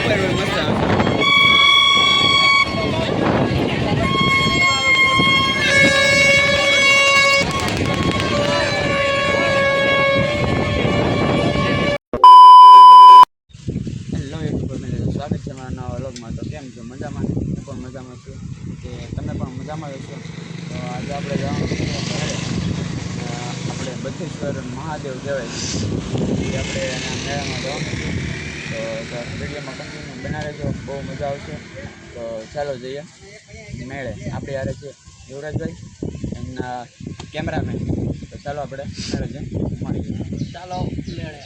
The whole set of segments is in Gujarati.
મસ્ત આવે. સ્વાગત છે મારા નવા વ્લોગમાં. તો કેમ છો? મજામાં? હું પણ મજામાં છું. કે તમે પણ મજામાં રહેશો? તો આજે આપણે જવાનું છે આપણે બદ્ધેશ્વર મહાદેવ કહેવાય એ આપણે એના મેળામાં જવાનું છે. તો વિડીયોમાં કન્ટિન્યુ બના રહેજો, બહુ મજા આવશે. તો ચાલો જઈએ મેળે. આપણે યારે છે યુવરાજભાઈ એમના કેમેરામેન. તો ચાલો આપણે મેળે જઈને મળીએ. ચાલો મેળે.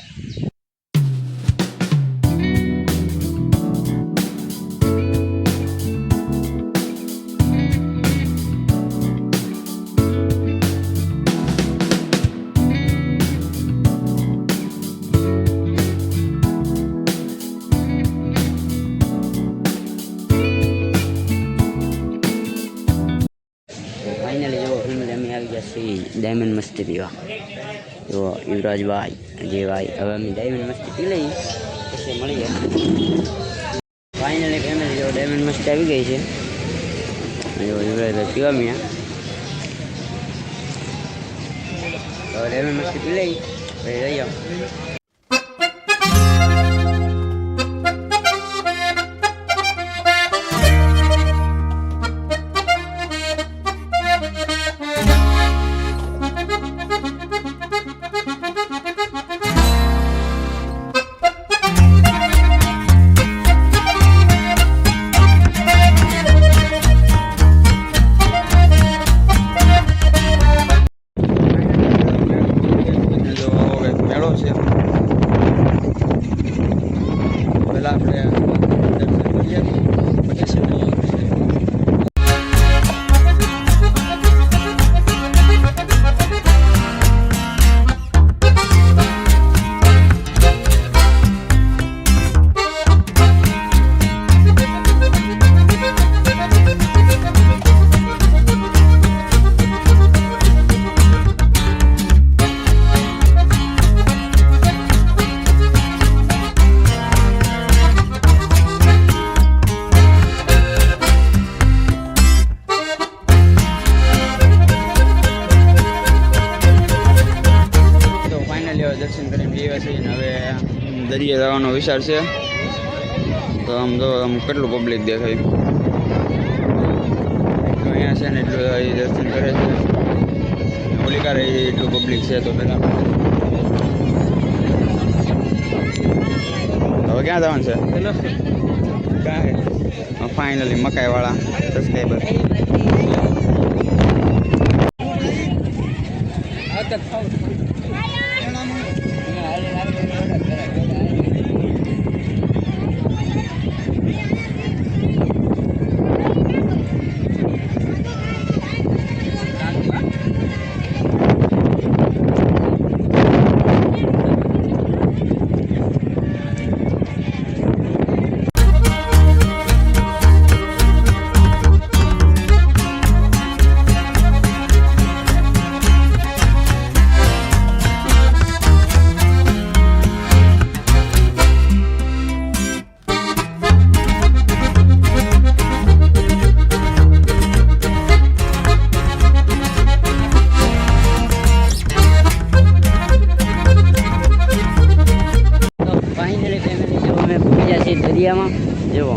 ફાઇનલી જો ફેમિલી અમે આવી ગયા છીએ ડાયમંડ મસ્તી પીવા. જો યુવરાજભાઈ અજયભાઈ હવે અમે ડાયમંડ મસ્તી પી લઈએ પછી મળીએ. ફાઇનલી ફેમિલી જો ડાયમંડ મસ્તી આવી ગઈ છે. જો યુવરાજભાઈ પીવા મ્યા હવે ડાયમંડ મસ્તી પી લઈ પછી લઈ આવો. દર્શન કરીને લેવા છે ને હવે દરિયે જવાનો વિચાર છે. તો આમ તો આમ કેટલું પબ્લિક દેખાય અહીંયા છે ને એટલું દર્શન કરે છે. હોલિકા એટલું પબ્લિક છે. તો પેલા હવે ક્યાં જવાનું છે? ક્યાં ફાઇનલી મકાઈવાળા સબસ્ક્રાઈબર દરિયામાં જવો.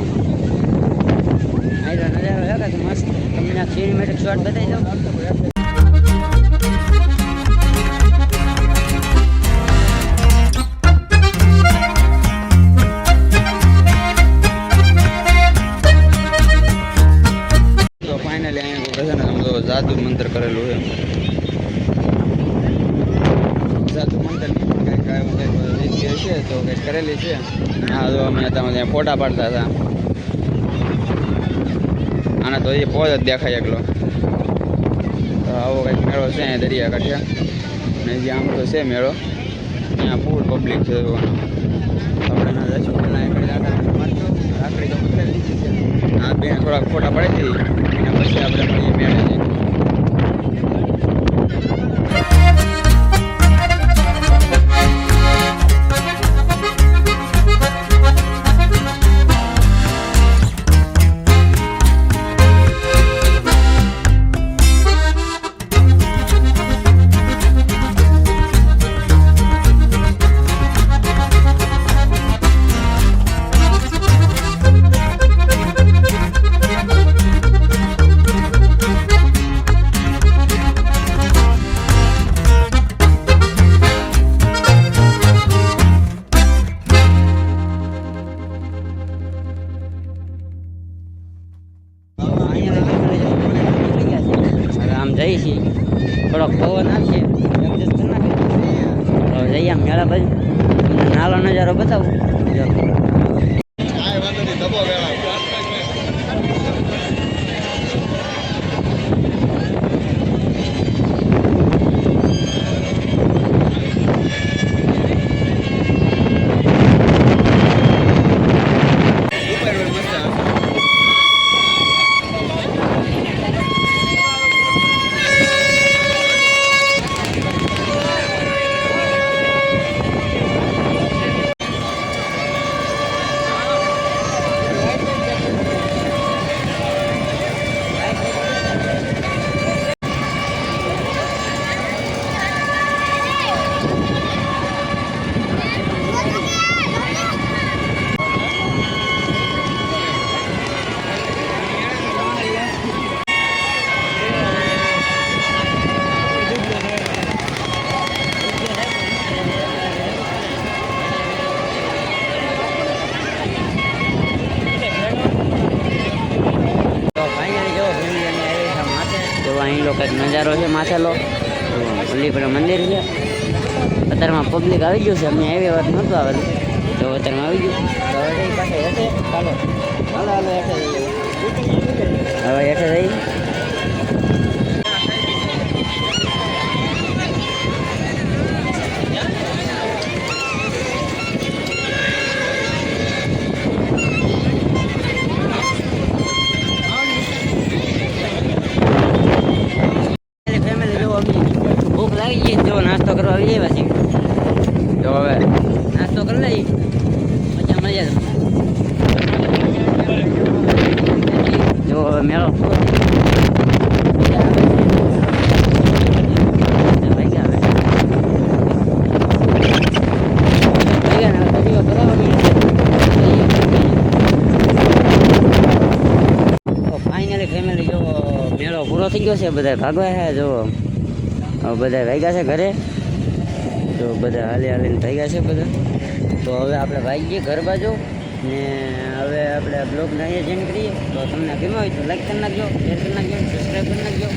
આયરો નજારો છે કે મસ્ત. તમને આ સિનેમેટિક શોટ બતાવી દઉં. તો ફાઇનલી અહીંયા છે ને તો જાદુ મંત્ર કરેલું છે. જાદુ મંત્ર કંઈક છે તો કંઈક કરેલી છે. હા જો અમે ત્યાં ફોટા પાડતા હતા. આના તો એ પોજ જ દેખાય એકલો. તો આવો કંઈક મેળો છે અહીંયા દરિયાકાંઠે. અને જે આમ તો છે મેળો ત્યાં ફૂલ પબ્લિક છે. આપણે ના જશું પહેલાં રાખડી તો મોકલી લીધી છે. આ બે થોડાક ફોટા પાડી દીધી એના પછી આપણે મળીએ મેળે જઈએ. હવે આમ જઈએ છીએ, થોડોક પવન આવશે એડજસ્ટ કરી નાખે. હવે જઈએ આમ મેળા બાજુ, તમને નાલો નજારો બતાવું. જો અહીં કંઈક નજારો છે માથેલો. ઓલી પણ મંદિર છે. અત્યારમાં પબ્લિક આવી ગયું છે. અમને એવી વાત નહોતું આવેલું, તો અત્યારમાં આવી ગયું. તો હવે જઈ પાસે હેઠે ચાલો હાલો હાલો હેઠે જઈએ. હવે હેઠે જઈ નાસ્તો કરવા આવી જાય પછી. તો હવે નાસ્તો કરી લઈ, મજા મળી જાય. જો હવે મેળો ફાઇનલી ફેમિલી જો મેળો પૂરો થઈ ગયો છે. બધા ભાગવા છે. જો બધા વાગ્યા છે ઘરે. તો બધા હાલીને થઈ ગયા છે બધા. તો હવે આપણે ભાગીએ ઘર બાજુ ને હવે આપણે બ્લોગને અહીંયા જેમ કરીએ. તો તમને ગમ્યો હોય તો લાઈક કરી નાખજો, શેર કરી નાખજો, સબસ્ક્રાઈબ કરી નાખજો.